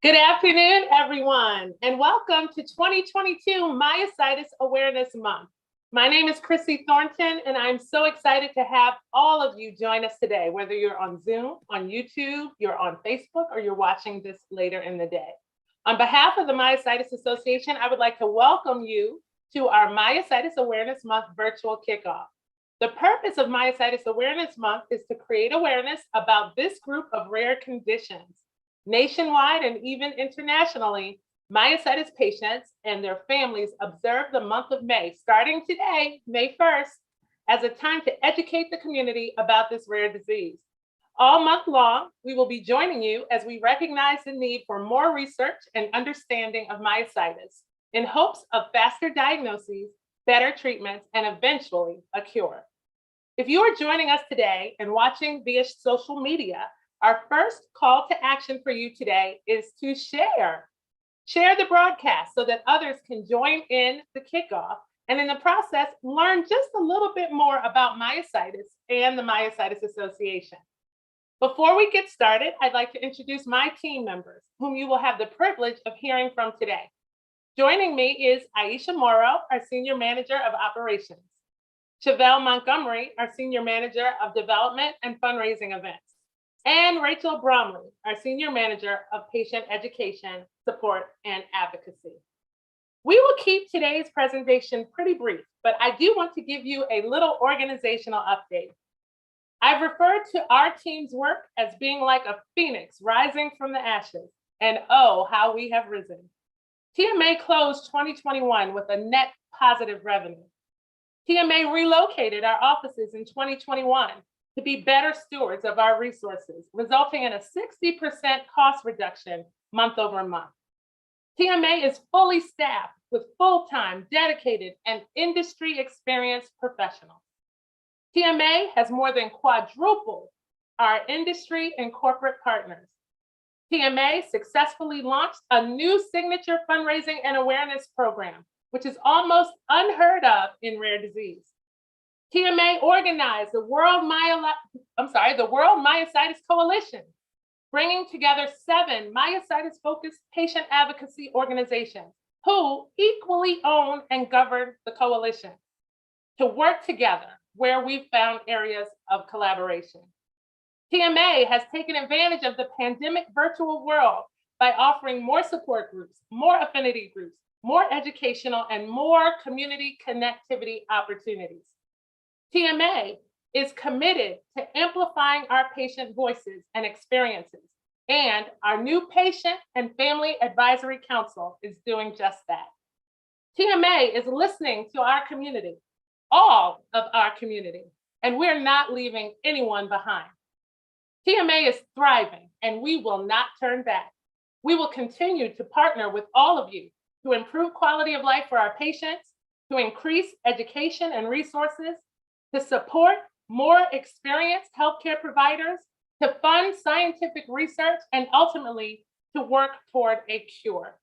Good afternoon, everyone, and welcome to 2022 Myositis Awareness Month. My name is Chrissy Thornton, and I'm so excited to have all of you join us today, whether you're on Zoom, on YouTube, you're on Facebook, or you're watching this later in the day. On behalf of the Myositis Association, I would like to welcome you to our Myositis Awareness Month virtual kickoff. The purpose of Myositis Awareness Month is to create awareness about this group of rare conditions. Nationwide and even internationally, myositis patients and their families observe the month of May, starting today, May 1st, as a time to educate the community about this rare disease. All month long, we will be joining you as we recognize the need for more research and understanding of myositis in hopes of faster diagnoses, better treatments, and eventually a cure. If you are joining us today and watching via social media, our first call to action for you today is to share the broadcast so that others can join in the kickoff and in the process, learn just a little bit more about myositis and the Myositis Association. Before we get started, I'd like to introduce my team members, whom you will have the privilege of hearing from today. Joining me is Aisha Morrow, our Senior Manager of Operations, Chevelle Montgomery, our Senior Manager of Development and Fundraising Events, and Rachel Bromley, our Senior Manager of Patient Education, Support, and Advocacy. We will keep today's presentation pretty brief, but I do want to give you a little organizational update. I've referred to our team's work as being like a phoenix rising from the ashes, and oh, how we have risen. TMA closed 2021 with a net positive revenue. TMA relocated our offices in 2021 to be better stewards of our resources, resulting in a 60% cost reduction month over month. TMA is fully staffed with full-time, dedicated, and industry-experienced professionals. TMA has more than quadrupled our industry and corporate partners. TMA successfully launched a new signature fundraising and awareness program, which is almost unheard of in rare disease. TMA organized the World Myositis Coalition, bringing together 7 myositis-focused patient advocacy organizations who equally own and govern the coalition to work together where we've found areas of collaboration. TMA has taken advantage of the pandemic virtual world by offering more support groups, more affinity groups, more educational, and more community connectivity opportunities. TMA is committed to amplifying our patient voices and experiences, and our new Patient and Family Advisory Council is doing just that. TMA is listening to our community, all of our community, and we're not leaving anyone behind. TMA is thriving, and we will not turn back. We will continue to partner with all of you to improve quality of life for our patients, to increase education and resources, to support more experienced healthcare providers, to fund scientific research, and ultimately to work toward a cure.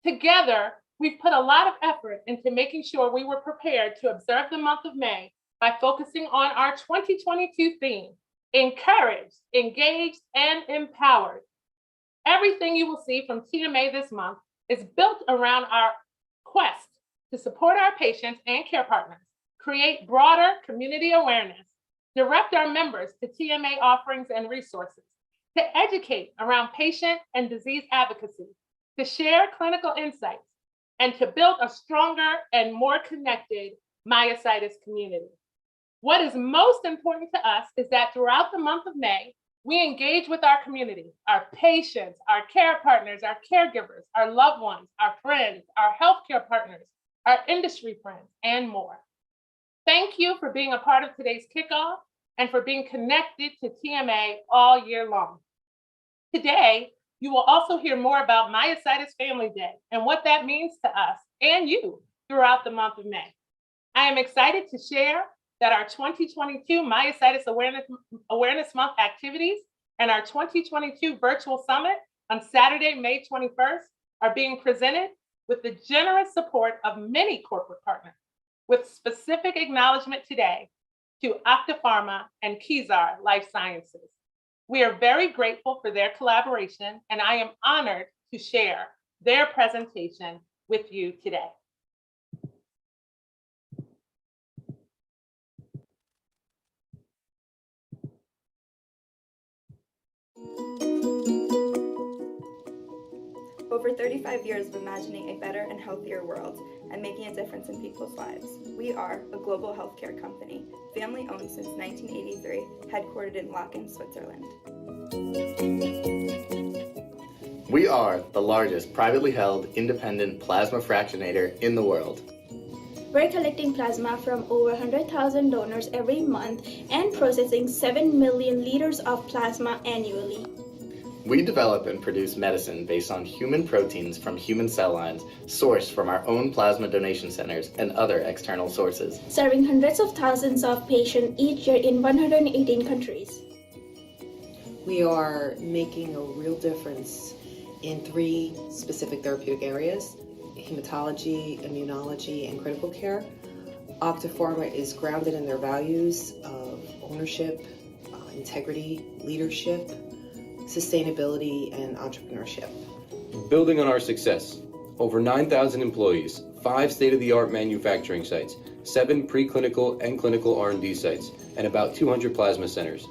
Together, we've put a lot of effort into making sure we were prepared to observe the month of May by focusing on our 2022 theme, encouraged, engaged, and empowered. Everything you will see from TMA this month is built around our quest to support our patients and care partners, create broader community awareness, direct our members to TMA offerings and resources, to educate around patient and disease advocacy, to share clinical insights, and to build a stronger and more connected myositis community. What is most important to us is that throughout the month of May, we engage with our community, our patients, our care partners, our caregivers, our loved ones, our friends, our healthcare partners, our industry friends, and more. Thank you for being a part of today's kickoff and for being connected to TMA all year long. Today, you will also hear more about Myositis Family Day and what that means to us and you throughout the month of May. I am excited to share that our 2022 Myositis Awareness Month activities and our 2022 virtual summit on Saturday, May 21st are being presented with the generous support of many corporate partners, with specific acknowledgement today to Octapharma and Kezar Life Sciences. We are very grateful for their collaboration, and I am honored to share their presentation with you today. Over 35 years of imagining a better and healthier world and making a difference in people's lives. We are a global healthcare company, family-owned since 1983, headquartered in Laeken, Switzerland. We are the largest privately held independent plasma fractionator in the world. We're collecting plasma from over 100,000 donors every month and processing 7 million liters of plasma annually. We develop and produce medicine based on human proteins from human cell lines sourced from our own plasma donation centers and other external sources, serving hundreds of thousands of patients each year in 118 countries. We are making a real difference in 3 specific therapeutic areas: hematology, immunology, and critical care. Octapharma is grounded in their values of ownership, integrity, leadership, sustainability, and entrepreneurship. Building on our success, over 9,000 employees, 5 state-of-the-art manufacturing sites, 7 preclinical and clinical R&D sites, and about 200 plasma centers.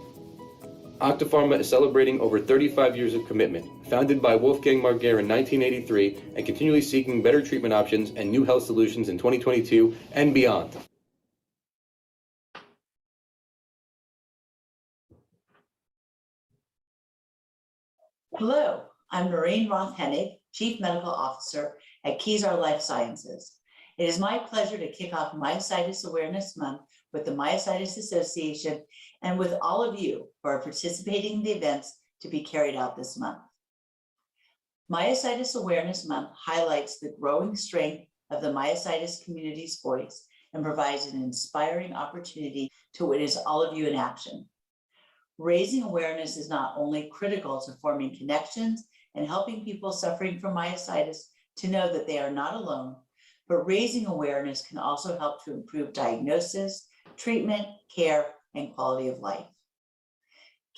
Octapharma is celebrating over 35 years of commitment, founded by Wolfgang Marguer in 1983, and continually seeking better treatment options and new health solutions in 2022 and beyond. Hello, I'm Noreen Roth-Hennig, Chief Medical Officer at Kezar Life Sciences. It is my pleasure to kick off Myositis Awareness Month with the Myositis Association and with all of you who are participating in the events to be carried out this month. Myositis Awareness Month highlights the growing strength of the myositis community's voice and provides an inspiring opportunity to witness all of you in action. Raising awareness is not only critical to forming connections and helping people suffering from myositis to know that they are not alone, but raising awareness can also help to improve diagnosis, treatment, care, and quality of life.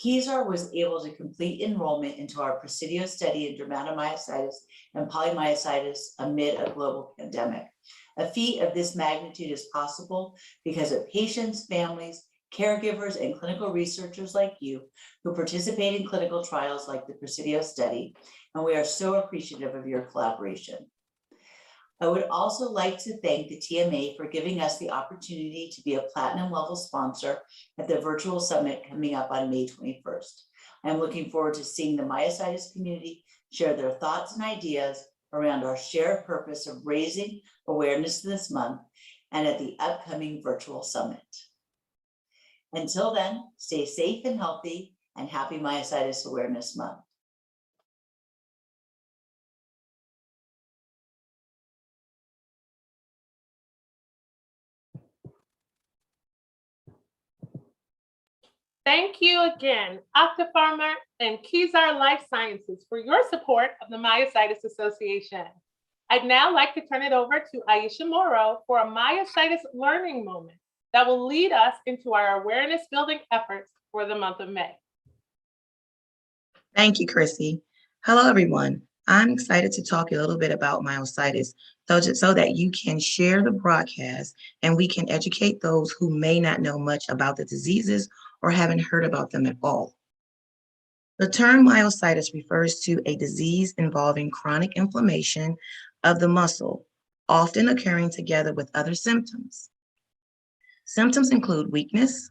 Kezar was able to complete enrollment into our Presidio study in dermatomyositis and polymyositis amid a global pandemic. A feat of this magnitude is possible because of patients, families, caregivers, and clinical researchers like you who participate in clinical trials like the Presidio study, and we are so appreciative of your collaboration. I would also like to thank the TMA for giving us the opportunity to be a platinum level sponsor at the virtual summit coming up on May 21st. I'm looking forward to seeing the myositis community share their thoughts and ideas around our shared purpose of raising awareness this month and at the upcoming virtual summit. Until then, stay safe and healthy, and happy Myositis Awareness Month. Thank you again, Octapharma and Kezar Life Sciences, for your support of the Myositis Association. I'd now like to turn it over to Aisha Morrow for a myositis learning moment that will lead us into our awareness building efforts for the month of May. Thank you, Chrissy. Hello, everyone. I'm excited to talk a little bit about myositis so that you can share the broadcast and we can educate those who may not know much about the diseases or haven't heard about them at all. The term myositis refers to a disease involving chronic inflammation of the muscle, often occurring together with other symptoms. Symptoms include weakness,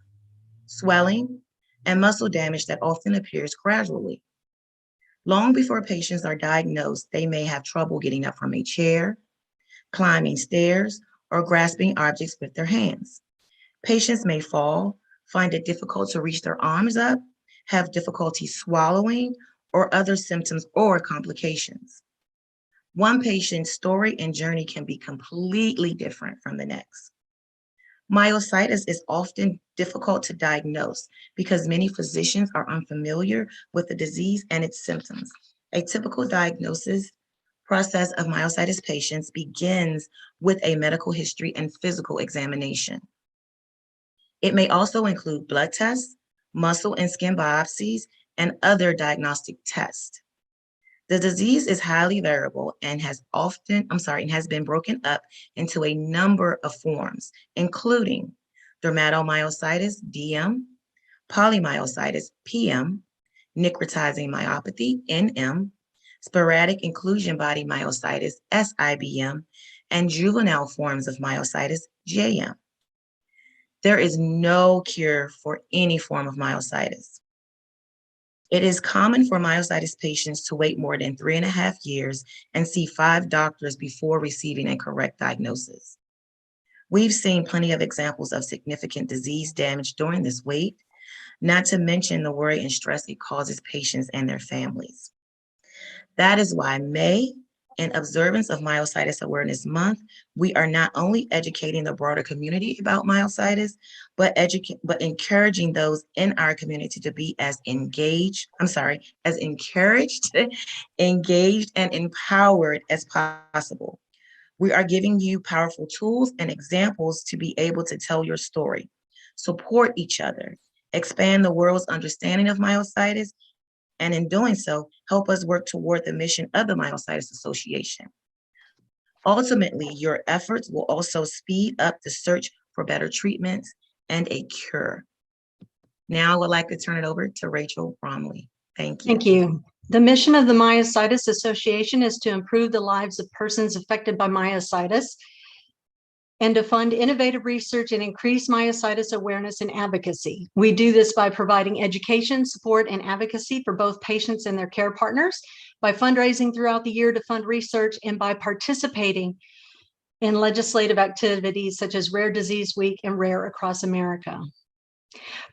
swelling, and muscle damage that often appears gradually. Long before patients are diagnosed, they may have trouble getting up from a chair, climbing stairs, or grasping objects with their hands. Patients may fall, find it difficult to reach their arms up, have difficulty swallowing, or other symptoms or complications. One patient's story and journey can be completely different from the next. Myositis is often difficult to diagnose because many physicians are unfamiliar with the disease and its symptoms. A typical diagnosis process of myositis patients begins with a medical history and physical examination. It may also include blood tests, muscle and skin biopsies, and other diagnostic tests. The disease is highly variable and has been broken up into a number of forms, including dermatomyositis, DM, polymyositis, PM, necrotizing myopathy, NM, sporadic inclusion body myositis, SIBM, and juvenile forms of myositis, JM. There is no cure for any form of myositis. It is common for myositis patients to wait more than 3.5 years and see 5 doctors before receiving a correct diagnosis. We've seen plenty of examples of significant disease damage during this wait, not to mention the worry and stress it causes patients and their families. That is why May, in observance of Myositis Awareness Month, we are not only educating the broader community about myositis, but encouraging those in our community to be as encouraged, engaged, and empowered as possible. We are giving you powerful tools and examples to be able to tell your story, support each other, expand the world's understanding of myositis, and in doing so, help us work toward the mission of the Myositis Association. Ultimately, your efforts will also speed up the search for better treatments and a cure. Now I would like to turn it over to Rachel Bromley. Thank you. Thank you. The mission of the Myositis Association is to improve the lives of persons affected by myositis and to fund innovative research and increase myositis awareness and advocacy. We do this by providing education, support, and advocacy for both patients and their care partners, by fundraising throughout the year to fund research, and by participating in legislative activities such as Rare Disease Week and Rare Across America.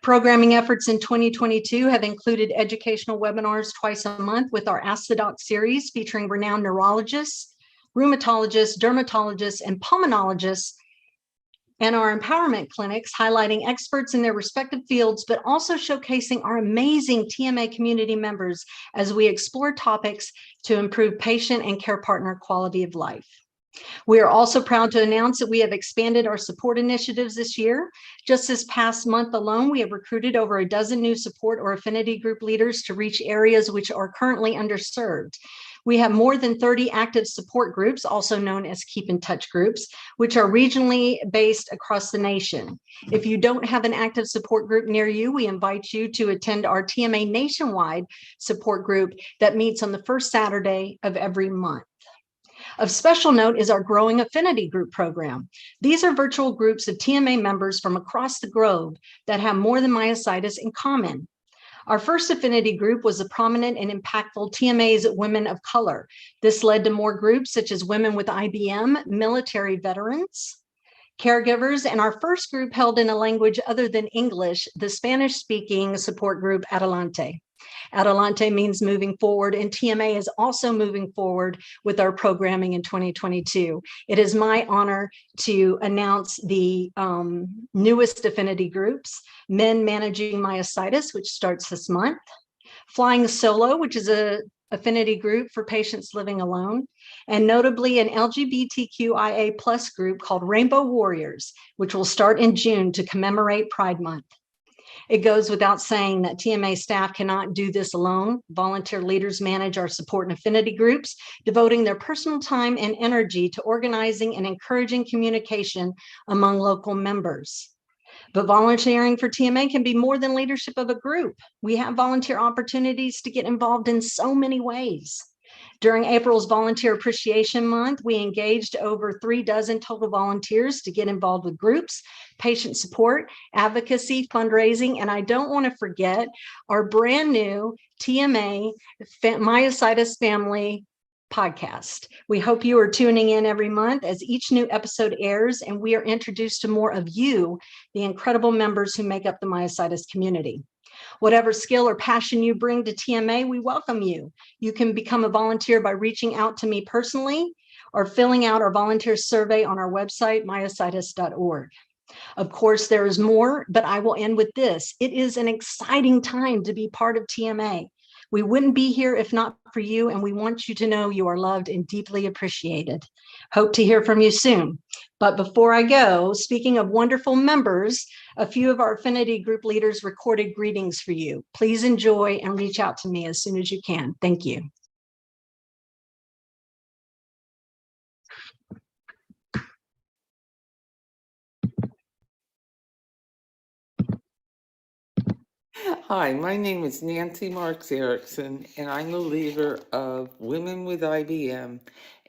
Programming efforts in 2022 have included educational webinars twice a month with our Ask the Doc series featuring renowned neurologists, rheumatologists, dermatologists, and pulmonologists, and our empowerment clinics highlighting experts in their respective fields, but also showcasing our amazing TMA community members as we explore topics to improve patient and care partner quality of life. We are also proud to announce that we have expanded our support initiatives this year. Just this past month alone, we have recruited over a dozen new support or affinity group leaders to reach areas which are currently underserved. We have more than 30 active support groups, also known as Keep in Touch groups, which are regionally based across the nation. If you don't have an active support group near you, we invite you to attend our TMA nationwide support group that meets on the first Saturday of every month. Of special note is our growing Affinity Group program. These are virtual groups of TMA members from across the globe that have more than myositis in common. Our first affinity group was the prominent and impactful TMA's Women of Color. This led to more groups such as Women with IBM, military veterans, caregivers, and our first group held in a language other than English, the Spanish-speaking support group Adelante. Adelante means moving forward, and TMA is also moving forward with our programming in 2022. It is my honor to announce the newest affinity groups: Men Managing Myositis, which starts this month; Flying Solo, which is a affinity group for patients living alone; and notably an LGBTQIA+ group called Rainbow Warriors, which will start in June to commemorate Pride Month. It goes without saying that TMA staff cannot do this alone. Volunteer leaders manage our support and affinity groups, devoting their personal time and energy to organizing and encouraging communication among local members. But volunteering for TMA can be more than leadership of a group. We have volunteer opportunities to get involved in so many ways. During April's Volunteer Appreciation Month, we engaged over 36 total volunteers to get involved with groups, patient support, advocacy, fundraising, and I don't want to forget our brand new TMA Myositis Family podcast. We hope you are tuning in every month as each new episode airs and we are introduced to more of you, the incredible members who make up the myositis community. Whatever skill or passion you bring to TMA, we welcome you. You can become a volunteer by reaching out to me personally or filling out our volunteer survey on our website, myositis.org. Of course, there is more, but I will end with this. It is an exciting time to be part of TMA. We wouldn't be here if not for you, and we want you to know you are loved and deeply appreciated. Hope to hear from you soon. But before I go, speaking of wonderful members, a few of our Affinity Group leaders recorded greetings for you. Please enjoy and reach out to me as soon as you can. Thank you. Hi, my name is Nancy Marks Erickson, and I'm the leader of Women with IBM,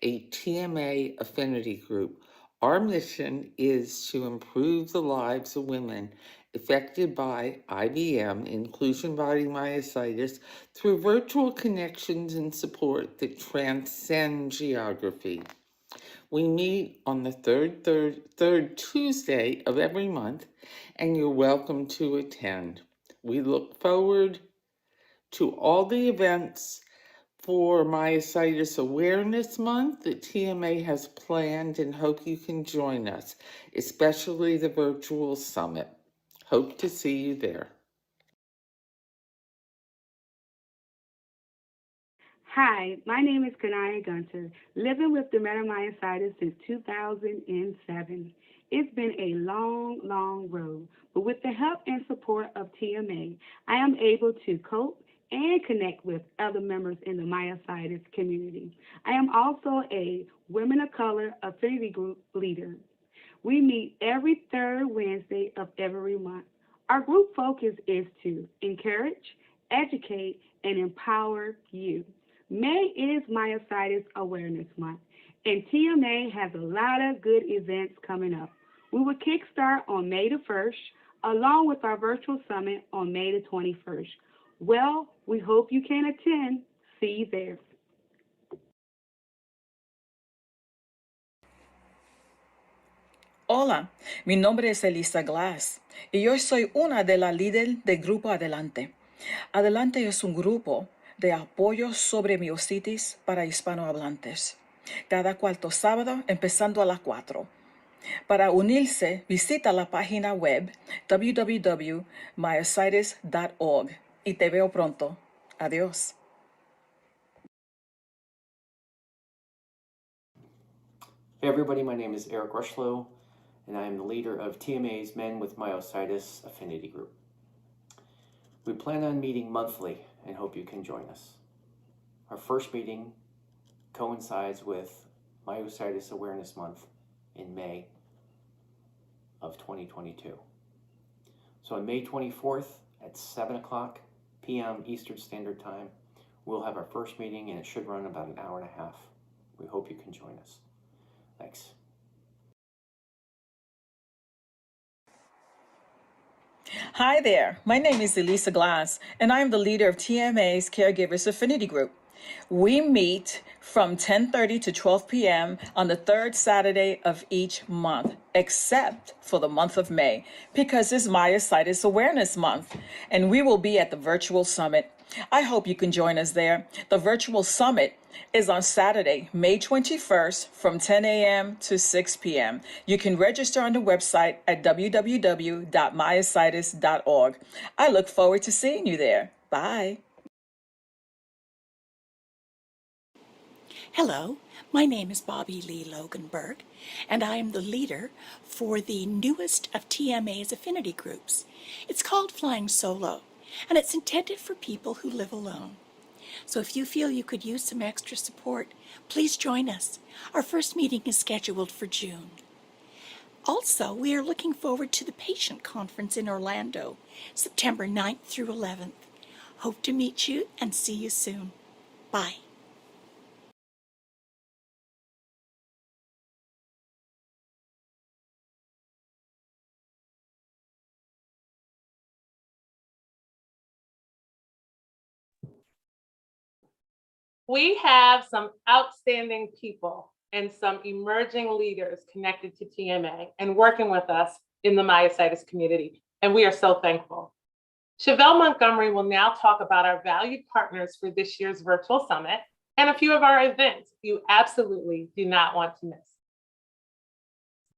a TMA affinity group. Our mission is to improve the lives of women affected by IBM, inclusion body myositis, through virtual connections and support that transcend geography. We meet on the third Tuesday of every month, and you're welcome to attend. We look forward to all the events for Myositis Awareness Month that TMA has planned and hope you can join us, especially the virtual summit. Hope to see you there. Hi, my name is Kanaya Gunter, living with dermatomyositis since 2007. It's been a long, long road, but with the help and support of TMA, I am able to cope and connect with other members in the myositis community. I am also a Women of Color Affinity Group leader. We meet every third Wednesday of every month. Our group focus is to encourage, educate, and empower you. May is Myositis Awareness Month, and TMA has a lot of good events coming up. We will kickstart on May the 1st, along with our virtual summit on May the 21st. Well, we hope you can attend. See you there. Hola, mi nombre es Elisa Glass y yo soy una de las líderes del grupo Adelante. Adelante es un grupo de apoyo sobre miositis para hispanohablantes, cada cuarto sábado empezando a las 4. Para unirse, visita la página web www.myositis.org y te veo pronto. Adiós. Hey everybody, my name is Eric Rushlow, and I am the leader of TMA's Men with Myositis Affinity Group. We plan on meeting monthly and hope you can join us. Our first meeting coincides with Myositis Awareness Month in May of 2022. So on May 24th at 7 p.m. Eastern Standard Time, we'll have our first meeting, and it should run about an hour and a half. We hope you can join us. Thanks. Hi there, my name is Elisa Glass, and I am the leader of TMA's Caregivers Affinity Group. We meet from 10:30 to 12 p.m. on the third Saturday of each month, except for the month of May, because it's Myositis Awareness Month, and we will be at the virtual summit. I hope you can join us there. The virtual summit is on Saturday, May 21st from 10 a.m. to 6 p.m. You can register on the website at www.myositis.org. I look forward to seeing you there. Bye. Hello, my name is Bobby Lee Loganberg, and I am the leader for the newest of TMA's affinity groups. It's called Flying Solo, and it's intended for people who live alone. So if you feel you could use some extra support, please join us. Our first meeting is scheduled for June. Also, we are looking forward to the patient conference in Orlando, September 9th through 11th. Hope to meet you and see you soon. Bye. We have some outstanding people and some emerging leaders connected to TMA and working with us in the myositis community, and we are so thankful. Chevelle Montgomery will now talk about our valued partners for this year's virtual summit and a few of our events you absolutely do not want to miss.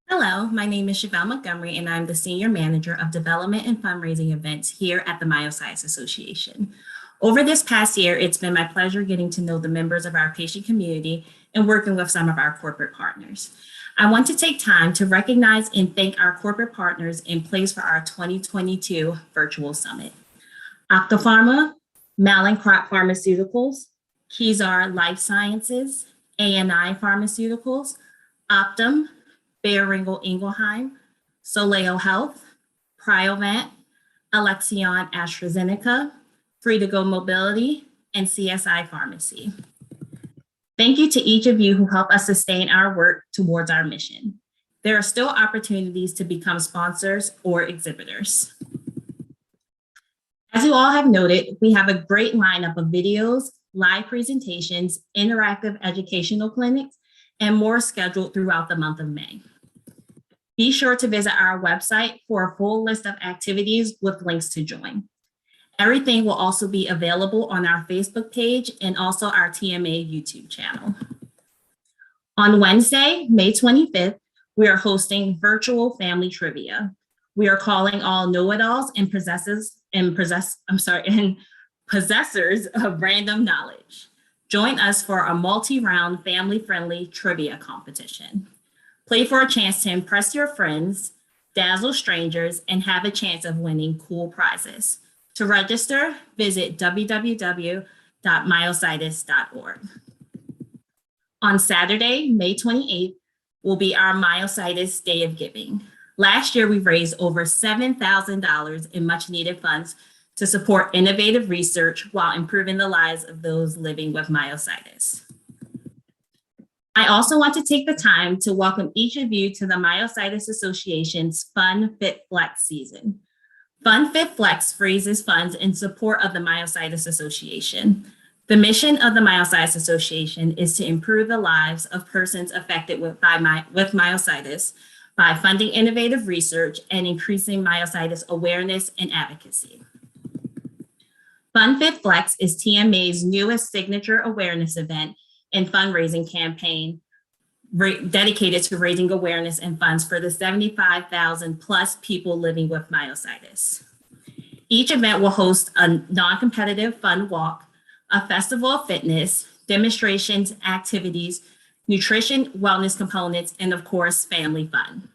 Hello, my name is Chevelle Montgomery, and I'm the Senior Manager of Development and Fundraising Events here at the Myositis Association. Over this past year, it's been my pleasure getting to know the members of our patient community and working with some of our corporate partners. I want to take time to recognize and thank our corporate partners in place for our 2022 virtual summit. Octapharma, Mallinckrodt Pharmaceuticals, Kezar Life Sciences, ANI Pharmaceuticals, Optum, Boehringer Ingelheim, Soleo Health, Priovant, Alexion AstraZeneca, Free2Go Mobility, and CSI Pharmacy. Thank you to each of you who help us sustain our work towards our mission. There are still opportunities to become sponsors or exhibitors. As you all have noted, we have a great lineup of videos, live presentations, interactive educational clinics, and more scheduled throughout the month of May. Be sure to visit our website for a full list of activities with links to join. Everything will also be available on our Facebook page and also our TMA YouTube channel. On Wednesday, May 25th, we are hosting virtual family trivia. We are calling all know-it-alls and possessors of random knowledge. Join us for a multi-round family-friendly trivia competition. Play for a chance to impress your friends, dazzle strangers, and have a chance of winning cool prizes. To register, visit www.myositis.org. On Saturday, May 28th, will be our Myositis Day of Giving. Last year, we raised over $7,000 in much needed funds to support innovative research while improving the lives of those living with myositis. I also want to take the time to welcome each of you to the Myositis Association's Fun Fit Flex season. Fun Fit Flex raises funds in support of the Myositis Association. The mission of the Myositis Association is to improve the lives of persons affected with myositis by funding innovative research and increasing myositis awareness and advocacy. Fun Fit Flex is TMA's newest signature awareness event and fundraising campaign dedicated to raising awareness and funds for the 75,000 plus people living with myositis. Each event will host a non-competitive fun walk, a festival of fitness, demonstrations, activities, nutrition, wellness components, and of course, family fun.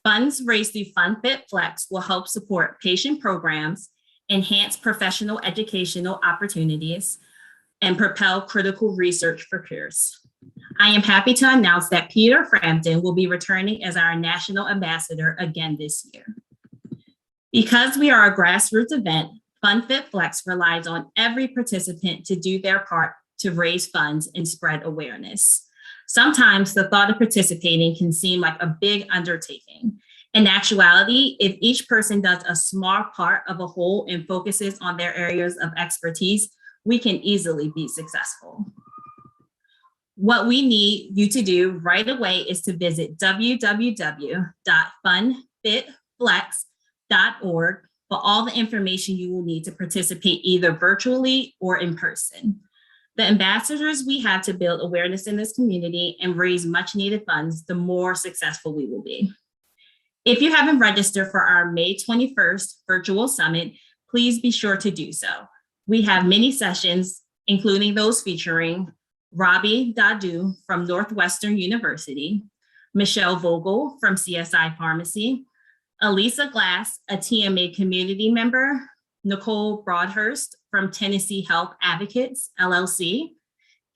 Funds raised through Fun Fit Flex will help support patient programs, enhance professional educational opportunities, and propel critical research for peers. I am happy to announce that Peter Frampton will be returning as our national ambassador again this year. Because we are a grassroots event, Fun Fit Flex relies on every participant to do their part to raise funds and spread awareness. Sometimes the thought of participating can seem like a big undertaking. In actuality, if each person does a small part of a whole and focuses on their areas of expertise, we can easily be successful. What we need you to do right away is to visit www.funfitflex.org for all the information you will need to participate either virtually or in person. The ambassadors we have to build awareness in this community and raise much needed funds, the more successful we will be. If you haven't registered for our May 21st virtual summit, please be sure to do so. We have many sessions, including those featuring Robbie Dadu from Northwestern University, Michelle Vogel from CSI Pharmacy, Elisa Glass, a TMA community member, Nicole Broadhurst from Tennessee Health Advocates, LLC,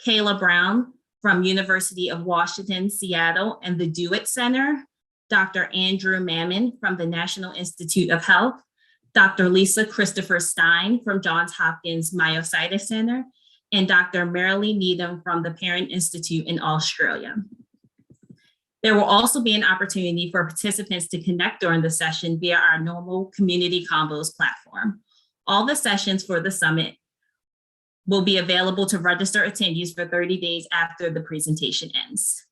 Kayla Brown from University of Washington, Seattle, and the Do-It Center, Dr. Andrew Mammon from the National Institute of Health, Dr. Lisa Christopher Stein from Johns Hopkins Myositis Center, and Dr. Marilee Needham from the Parent Institute in Australia. There will also be an opportunity for participants to connect during the session via our normal Community Combos platform. All the sessions for the summit will be available to register attendees for 30 days after the presentation ends.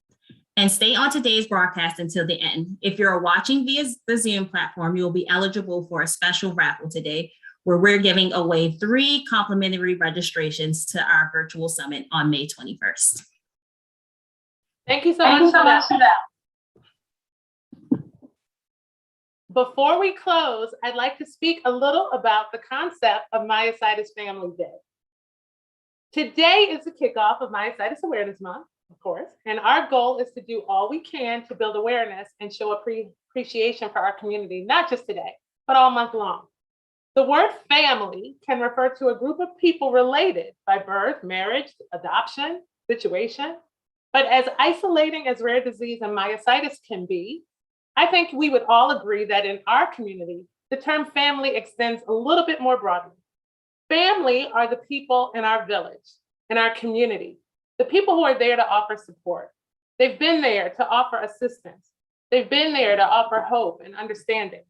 And stay on today's broadcast until the end. If you're watching via the Zoom platform, you'll be eligible for a special raffle today, where we're giving away 3 complimentary registrations to our virtual summit on May 21st. Thank you so much for that. Before we close, I'd like to speak a little about the concept of Myositis Family Day. Today is the kickoff of Myositis Awareness Month, of course, and our goal is to do all we can to build awareness and show appreciation for our community, not just today, but all month long. The word family can refer to a group of people related by birth, marriage, adoption, situation. But as isolating as rare disease and myositis can be, I think we would all agree that in our community, the term family extends a little bit more broadly. Family are the people in our village, in our community, the people who are there to offer support. They've been there to offer assistance. They've been there to offer hope and understanding.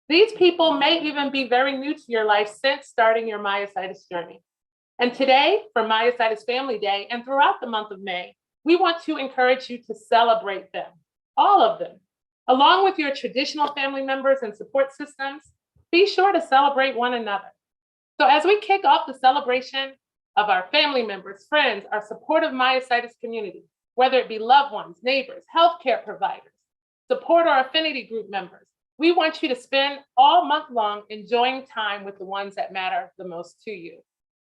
These people may even be very new to your life since starting your myositis journey. And today, for Myositis Family Day and throughout the month of May, we want to encourage you to celebrate them, all of them. Along with your traditional family members and support systems, be sure to celebrate one another. So as we kick off the celebration of our family members, friends, our supportive myositis community, whether it be loved ones, neighbors, healthcare providers, support or affinity group members, we want you to spend all month long enjoying time with the ones that matter the most to you.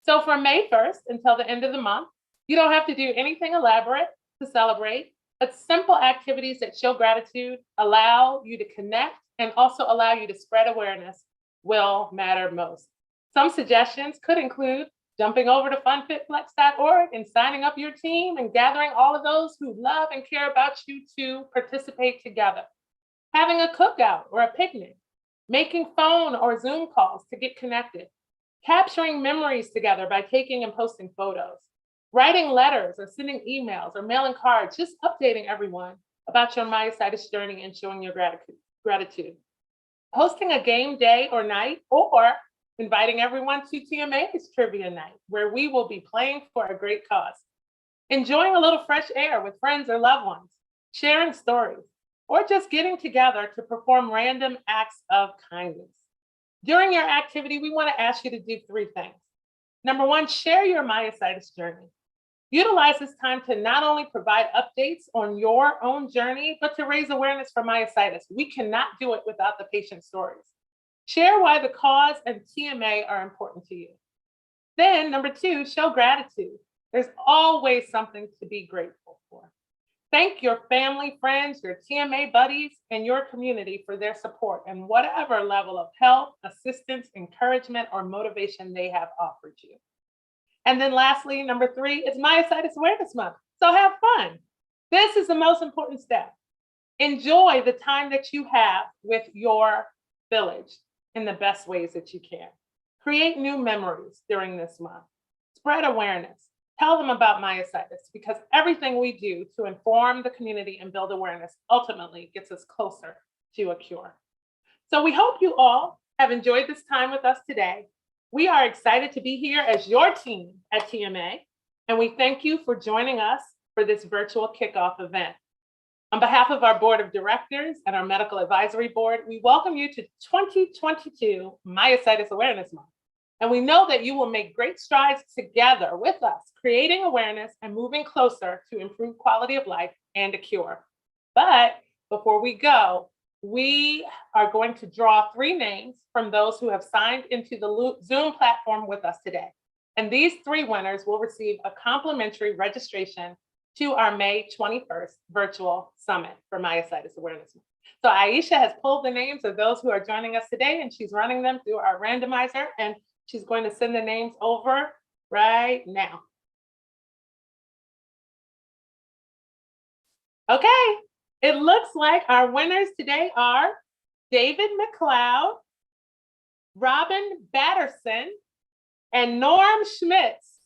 So from May 1st until the end of the month, you don't have to do anything elaborate to celebrate, but simple activities that show gratitude, allow you to connect, and also allow you to spread awareness will matter most. Some suggestions could include jumping over to funfitflex.org and signing up your team and gathering all of those who love and care about you to participate together. Having a cookout or a picnic, making phone or Zoom calls to get connected, capturing memories together by taking and posting photos, writing letters or sending emails or mailing cards, just updating everyone about your myositis journey and showing your gratitude. Hosting a game day or night, or inviting everyone to TMA's trivia night, where we will be playing for a great cause. Enjoying a little fresh air with friends or loved ones, sharing stories, or just getting together to perform random acts of kindness. During your activity, we want to ask you to do 3 things. Number 1, share your myositis journey. Utilize this time to not only provide updates on your own journey, but to raise awareness for myositis. We cannot do it without the patient stories. Share why the cause and TMA are important to you. Then, number 2, show gratitude. There's always something to be grateful for. Thank your family, friends, your TMA buddies, and your community for their support and whatever level of help, assistance, encouragement, or motivation they have offered you. And then lastly, number 3 is Myositis Awareness Month. So have fun. This is the most important step. Enjoy the time that you have with your village in the best ways that you can. Create new memories during this month. Spread awareness. Tell them about myositis, because everything we do to inform the community and build awareness ultimately gets us closer to a cure. So we hope you all have enjoyed this time with us today. We are excited to be here as your team at TMA, and we thank you for joining us for this virtual kickoff event. On behalf of our board of directors and our medical advisory board, we welcome you to 2022 Myositis Awareness Month. And we know that you will make great strides together with us, creating awareness and moving closer to improved quality of life and a cure. But before we go, we are going to draw 3 names from those who have signed into the Zoom platform with us today. And these 3 winners will receive a complimentary registration to our May 21st virtual summit for Myositis Awareness Month. So Aisha has pulled the names of those who are joining us today, and she's running them through our randomizer, and she's going to send the names over right now. Okay, it looks like our winners today are David McLeod, Robin Batterson, and Norm Schmitz.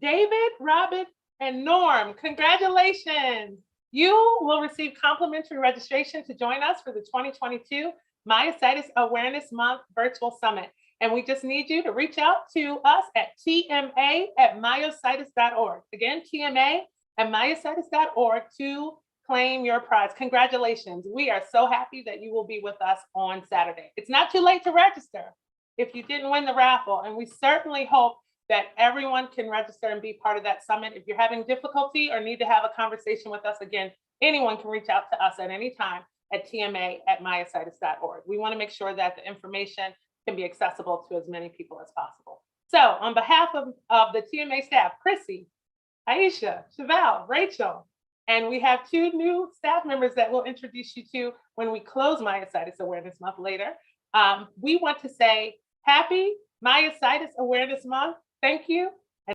David, Robin, and Norm, congratulations. You will receive complimentary registration to join us for the 2022 Myositis Awareness Month Virtual Summit. And we just need you to reach out to us at tma@myositis.org. Again, tma@myositis.org to claim your prize. Congratulations. We are so happy that you will be with us on Saturday. It's not too late to register if you didn't win the raffle. And we certainly hope that everyone can register and be part of that summit. If you're having difficulty or need to have a conversation with us, again, anyone can reach out to us at any time at tma@myositis.org. We want to make sure that the information can be accessible to as many people as possible. So on behalf of the TMA staff, Chrissy, Aisha, Chevelle, Rachel, and we have two new staff members that we'll introduce you to when we close Myositis Awareness Month later. We want to say happy Myositis Awareness Month. Thank you